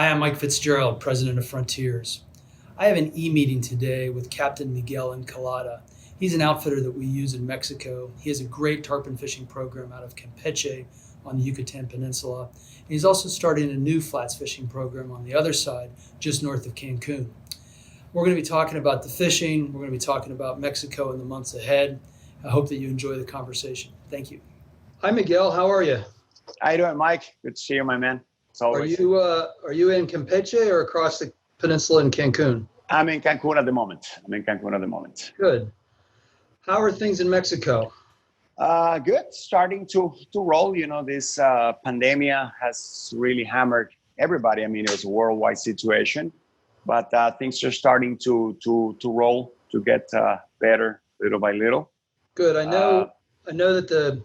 Hi, I'm Mike Fitzgerald, president of Frontiers. I have an e-meeting today with Captain Miguel Encalada. He's an outfitter that we use in Mexico. He has a great tarpon fishing program out of Campeche on the Yucatan Peninsula. And he's also starting a new flats fishing program on the other side, just north of Cancun. We're going to be talking about the fishing. We're going to be talking about Mexico in the months ahead. I hope that you enjoy the conversation. Thank you. Hi, Miguel. How are you? How you doing, Mike? Good to see you, my man. As always. Are you in Campeche or across the peninsula in Cancun? I'm in Cancun at the moment. Good. How are things in Mexico? Good. Starting to roll. You know, this pandemia has really hammered everybody. I mean, it was a worldwide situation, but things are starting to roll, to get better little by little. Good. I know that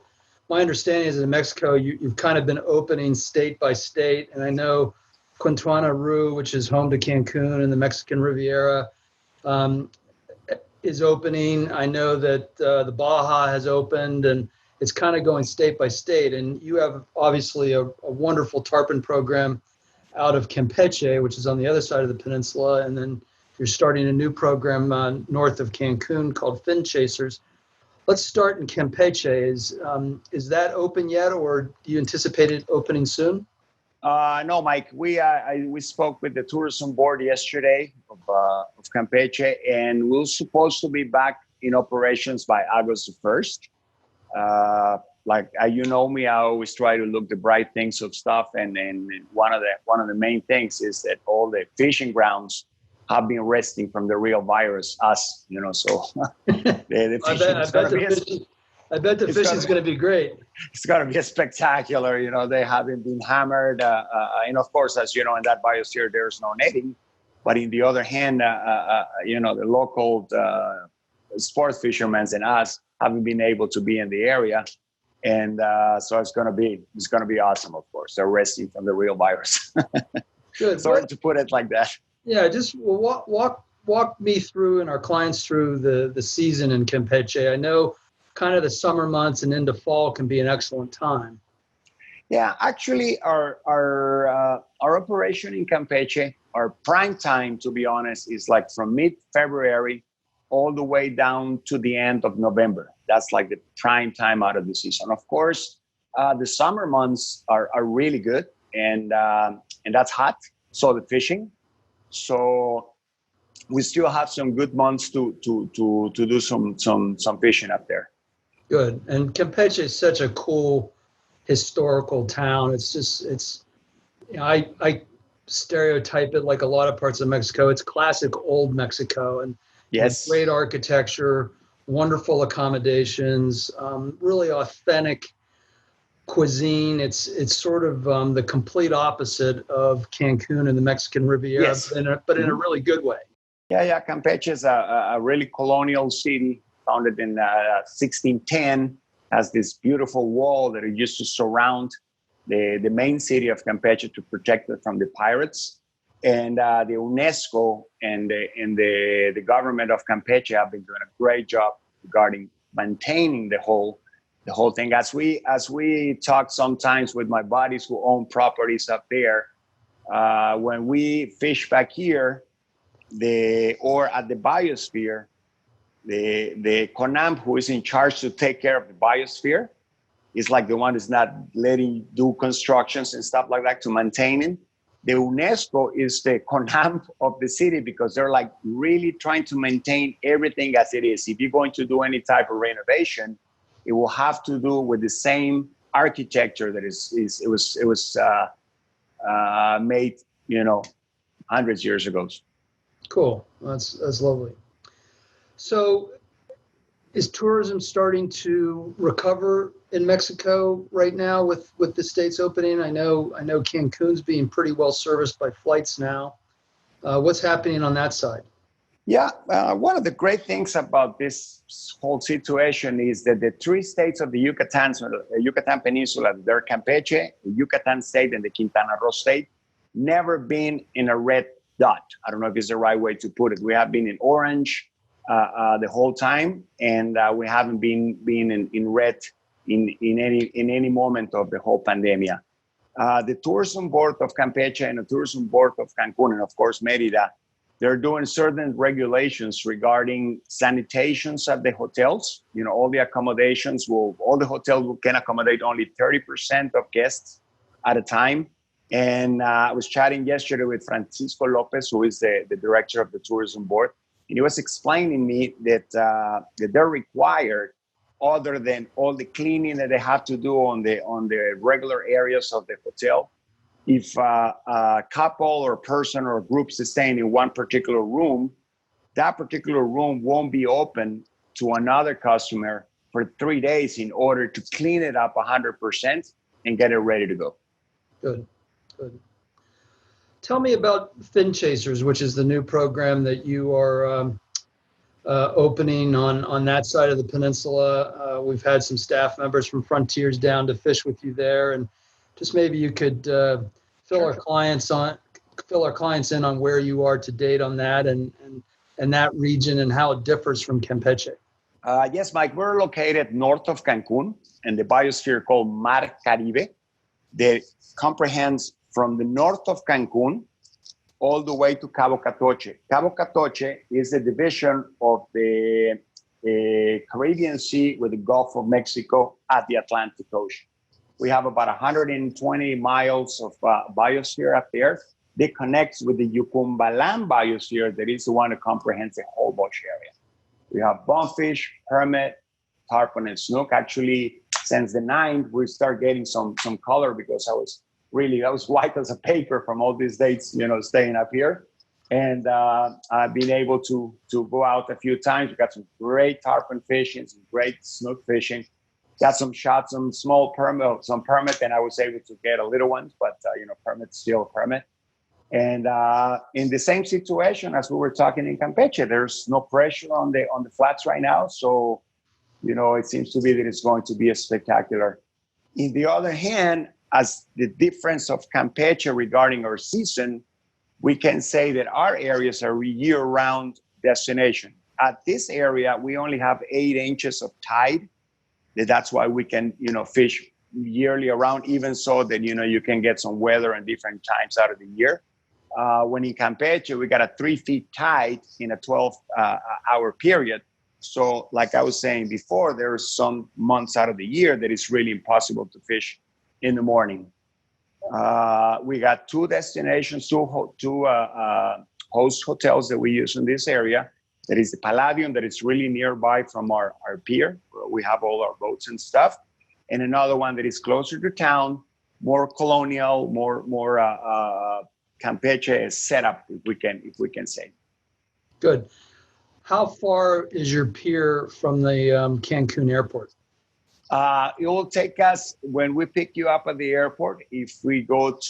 my understanding is in Mexico, you've kind of been opening state by state, and I know Quintana Roo, which is home to Cancun and the Mexican Riviera, is opening. I know that the Baja has opened, and it's kind of going state by state. And you have obviously a wonderful tarpon program out of Campeche, which is on the other side of the peninsula, and then you're starting a new program north of Cancun called Fin Chasers. Let's start in Campeche. Is that open yet, or do you anticipate it opening soon? No, Mike. We spoke with the tourism board yesterday of Campeche, and we're supposed to be back in operations by August 1st. You know me, I always try to look the bright things of stuff, and one of the main things is that all the fishing grounds have been resting from the real virus, us, you know, so the fishing I bet the fishing's going to be great. It's going to be spectacular. You know, they haven't been hammered. And of course, as you know, in that biosphere, there's no netting. But in the other hand, you know, the local sport fishermen and us haven't been able to be in the area. And so it's going to be awesome, of course. They're resting from the real virus. Good. Sorry to put it like that. Yeah, just walk me through and our clients through the season in Campeche. I know kind of the summer months and into fall can be an excellent time. Yeah, actually, our operation in Campeche, our prime time, to be honest, is like from mid-February all the way down to the end of November. That's like the prime time out of the season. Of course, the summer months are really good, and that's hot. So the fishing. So we still have some good months to do some fishing up there. Good. And Campeche is such a cool historical town. I stereotype it like a lot of parts of Mexico. It's classic old Mexico, and yes, great architecture, wonderful accommodations, really authentic cuisine. It's sort of the complete opposite of Cancun and the Mexican Riviera, yes, but in a really good way. Yeah. Campeche is a really colonial city, founded in 1610, has this beautiful wall that it used to surround the main city of Campeche to protect it from the pirates. And the UNESCO and the government of Campeche have been doing a great job regarding maintaining the whole thing. As we talk sometimes with my buddies who own properties up there, when we fish back here, or at the biosphere, the CONAMP, who is in charge to take care of the biosphere, is like the one who's not letting you do constructions and stuff like that to maintain it. The UNESCO is the CONAMP of the city, because they're like really trying to maintain everything as it is. If you're going to do any type of renovation, it will have to do with the same architecture that it was made, you know, hundreds of years ago. Cool. That's lovely. So is tourism starting to recover in Mexico right now with the states opening? I know Cancun's being pretty well serviced by flights now. What's happening on that side? Yeah, one of the great things about this whole situation is that the three states of the Yucatan Peninsula, they're Campeche, the Yucatan state, and the Quintana Roo state, never been in a red dot. I don't know if it's the right way to put it. We have been in orange the whole time, and we haven't been in red in any moment of the whole pandemic. The tourism board of Campeche and the tourism board of Cancun, and of course Merida, they're doing certain regulations regarding sanitations at the hotels. All the accommodations all the hotels can accommodate only 30% of guests at a time. And I was chatting yesterday with Francisco Lopez, who is the director of the tourism board. And he was explaining me that they're required, other than all the cleaning that they have to do on the regular areas of the hotel, if a couple or person or groups is staying in one particular room, that particular room won't be open to another customer for 3 days in order to clean it up 100% and get it ready to go. Good. Tell me about Fin Chasers, which is the new program that you are opening on that side of the peninsula. We've had some staff members from Frontiers down to fish with you there, and just maybe you could fill our clients in on where you are to date on that and that region and how it differs from Campeche. Yes, Mike, we're located north of Cancun in the biosphere called Mar Caribe that comprehends from the north of Cancun all the way to Cabo Catoche. Cabo Catoche is a division of the Caribbean Sea with the Gulf of Mexico at the Atlantic Ocean. We have about 120 miles of biosphere up there. They connect with the Yucumbalan biosphere that is the one that comprehends the whole bush area. We have bonefish, hermit, tarpon, and snook. Actually, since the 9th, we start getting some color because I was white as a paper from all these dates, staying up here. And I've been able to go out a few times. We got some great tarpon fishing, some great snook fishing. Got some shots, some small permit, and I was able to get a little ones, but permit's still a permit. And in the same situation as we were talking in Campeche, there's no pressure on the flats right now. So, it seems to be that it's going to be a spectacular. In the other hand, as the difference of Campeche regarding our season, we can say that our areas are a year-round destination. At this area, we only have 8 inches of tide. That's why we can, fish yearly around, even so that, you can get some weather in different times out of the year. When in Campeche, we got a 3 feet tide in a 12-hour period. So like I was saying before, there are some months out of the year that it's really impossible to fish in the morning. We got 2 destinations, two host hotels that we use in this area. That is the Palladium, that is really nearby from our pier, where we have all our boats and stuff. And another one that is closer to town, more colonial, more Campeche setup, if we can say. Good. How far is your pier from the Cancun airport? It will take us, when we pick you up at the airport, if we go if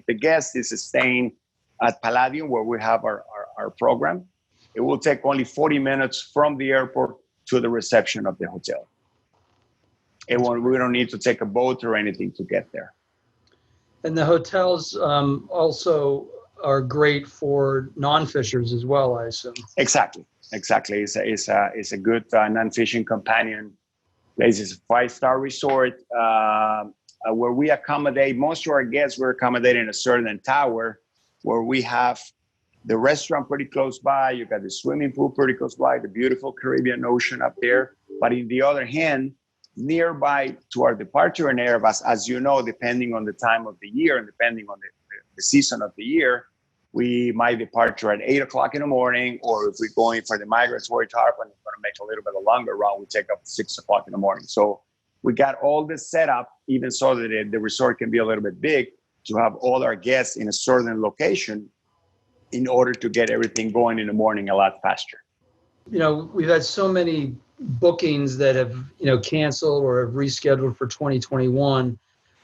the guest is staying at Palladium, where we have our program, it will take only 40 minutes from the airport to the reception of the hotel. We don't need to take a boat or anything to get there. And the hotels also are great for non-fishers as well, I assume. Exactly. It's a good non-fishing companion place. It's a 5-star resort where we accommodate most of our guests. We're accommodating in a certain tower where we have the restaurant pretty close by. You got the swimming pool pretty close by, the beautiful Caribbean Ocean up there. But in the other hand, nearby to our departure in Erebus, as you know, depending on the time of the year and depending on the season of the year, we might departure at 8 o'clock in the morning, or if we're going for the migratory tarpon, we're going to make a little bit of longer route. We take up 6 o'clock in the morning. So we got all this set up, even so that the resort can be a little bit big, to have all our guests in a certain location in order to get everything going in the morning a lot faster. We've had so many bookings that have, canceled or have rescheduled for 2021.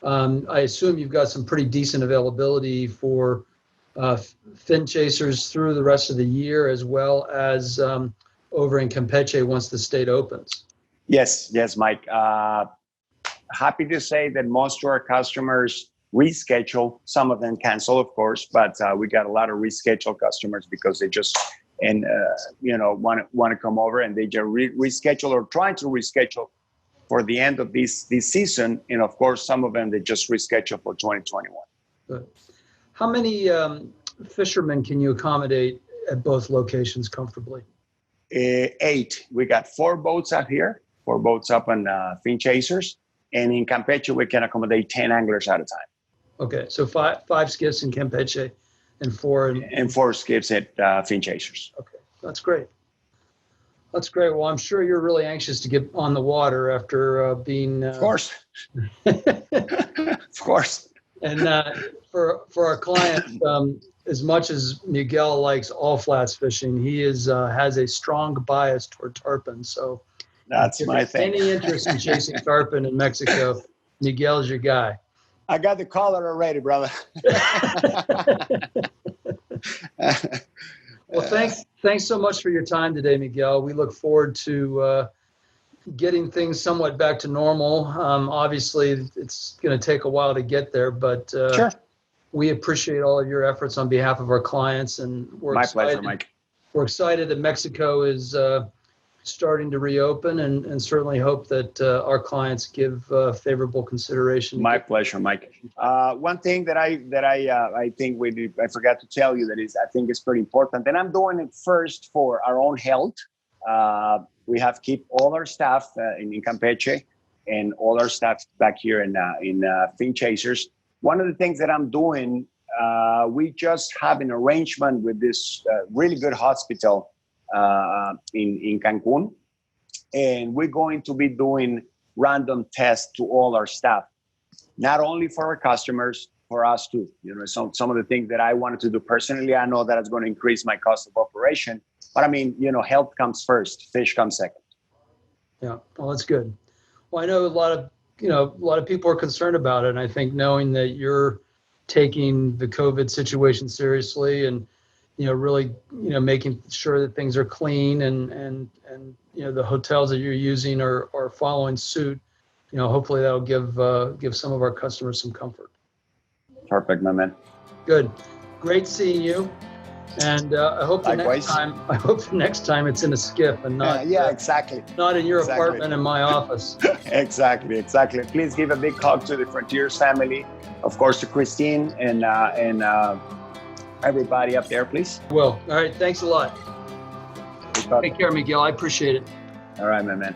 I assume you've got some pretty decent availability for fin chasers through the rest of the year, as well as over in Campeche once the state opens. Yes, Mike. Happy to say that most of our customers reschedule. Some of them cancel, of course, but we got a lot of rescheduled customers because they just want to come over, and they just reschedule or trying to reschedule for the end of this season. And of course, some of them, they just reschedule for 2021. Good. How many fishermen can you accommodate at both locations comfortably? 8. We got 4 boats out here, 4 boats up on fin chasers. And in Campeche, we can accommodate 10 anglers at a time. Okay, so five skiffs in Campeche and 4 and 4 skiffs at fin chasers. Okay, that's great. That's great. Well, I'm sure you're really anxious to get on the water after being. Of course. Of course. And for our clients, as much as Miguel likes all flats fishing, he has a strong bias toward tarpon. So that's my thing. Any interest in chasing tarpon in Mexico, Miguel's your guy. I got the collar already, brother. Well, thanks so much for your time today, Miguel. We look forward to getting things somewhat back to normal. Obviously, it's going to take a while to get there, but sure. We appreciate all of your efforts on behalf of our clients, and we're pleasure, Mike. We're excited that Mexico is starting to reopen, and certainly hope that our clients give favorable consideration. My pleasure, Mike. One thing that I think I forgot to tell you I think is pretty important, and I'm doing it first for our own health. We have keep all our staff in Campeche and all our staff back here in fin chasers. One of the things that I'm doing, we just have an arrangement with this really good hospital in Cancun, and we're going to be doing random tests to all our staff, not only for our customers, for us too. Some of the things that I wanted to do personally, I know that it's going to increase my cost of operation, but I mean, health comes first, fish comes second. Yeah, well, that's good. Well, I know a lot of people are concerned about it, and I think knowing that you're taking the COVID situation seriously and really, making sure that things are clean and the hotels that you're using are following suit, hopefully that'll give some of our customers some comfort. Perfect, my man. Good. Great seeing you. And I hope the next time it's in a skiff and not exactly. Not in your apartment in my office. Exactly. Please give a big hug to the Frontiers family, of course to Christine and everybody up there, please. Will. All right. Thanks a lot. Take care, Miguel. I appreciate it. All right, my man.